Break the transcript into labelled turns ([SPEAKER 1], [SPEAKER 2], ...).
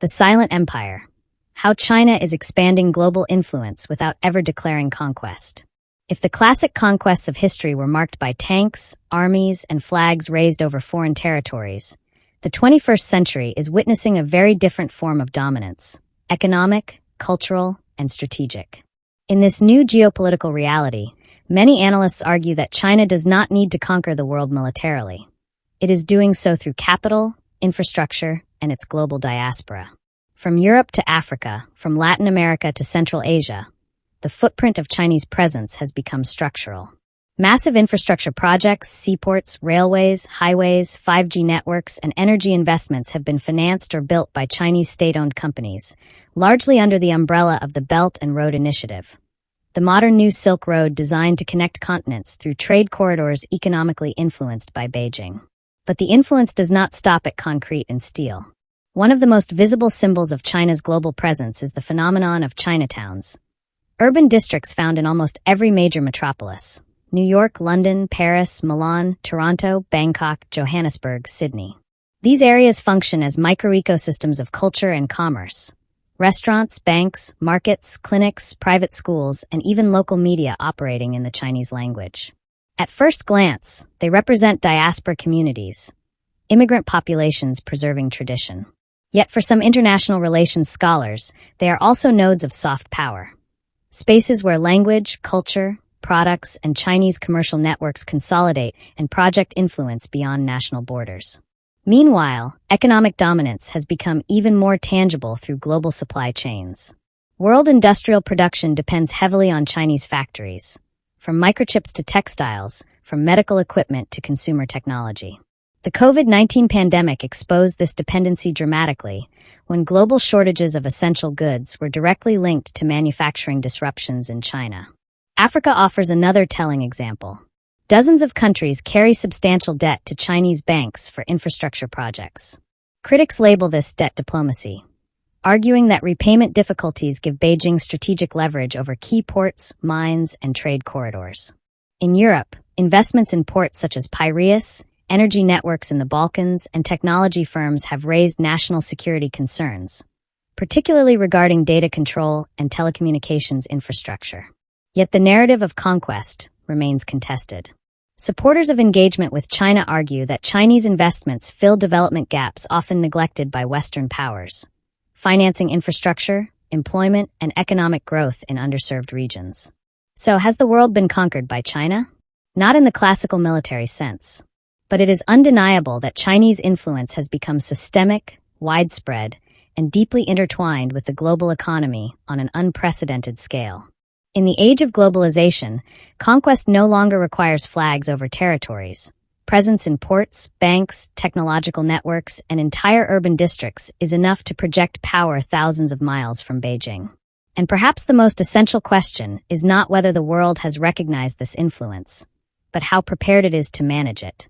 [SPEAKER 1] The Silent Empire. How China is expanding global influence without ever declaring conquest. If the classic conquests of history were marked by tanks, armies, and flags raised over foreign territories, the 21st century is witnessing a very different form of dominance: economic, cultural, and strategic. In this new geopolitical reality, many analysts argue that China does not need to conquer the world militarily. It is doing so through capital, infrastructure, and its global diaspora. From Europe to Africa, from Latin America to Central Asia, the footprint of Chinese presence has become structural. Massive infrastructure projects, seaports, railways, highways, 5G networks, and energy investments have been financed or built by Chinese state-owned companies, largely under the umbrella of the Belt and Road Initiative, the modern New Silk Road designed to connect continents through trade corridors economically influenced by Beijing. But the influence does not stop at concrete and steel. One of the most visible symbols of China's global presence is the phenomenon of Chinatowns, urban districts found in almost every major metropolis: New York, London, Paris, Milan, Toronto, Bangkok, Johannesburg, Sydney. These areas function as microecosystems of culture and commerce. Restaurants, banks, markets, clinics, private schools, and even local media operating in the Chinese language. At first glance, they represent diaspora communities, immigrant populations preserving tradition. Yet for some international relations scholars, they are also nodes of soft power. Spaces where language, culture, products, and Chinese commercial networks consolidate and project influence beyond national borders. Meanwhile, economic dominance has become even more tangible through global supply chains. World industrial production depends heavily on Chinese factories, from microchips to textiles, from medical equipment to consumer technology. The COVID-19 pandemic exposed this dependency dramatically when global shortages of essential goods were directly linked to manufacturing disruptions in China. Africa offers another telling example. Dozens of countries carry substantial debt to Chinese banks for infrastructure projects. Critics label this debt diplomacy, arguing that repayment difficulties give Beijing strategic leverage over key ports, mines, and trade corridors. In Europe, investments in ports such as Piraeus, energy networks in the Balkans, and technology firms have raised national security concerns, particularly regarding data control and telecommunications infrastructure. Yet the narrative of conquest remains contested. Supporters of engagement with China argue that Chinese investments fill development gaps often neglected by Western powers, financing infrastructure, employment, and economic growth in underserved regions. So, has the world been conquered by China? Not in the classical military sense. But it is undeniable that Chinese influence has become systemic, widespread, and deeply intertwined with the global economy on an unprecedented scale. In the age of globalization, conquest no longer requires flags over territories. Presence in ports, banks, technological networks, and entire urban districts is enough to project power thousands of miles from Beijing. And perhaps the most essential question is not whether the world has recognized this influence, but how prepared it is to manage it.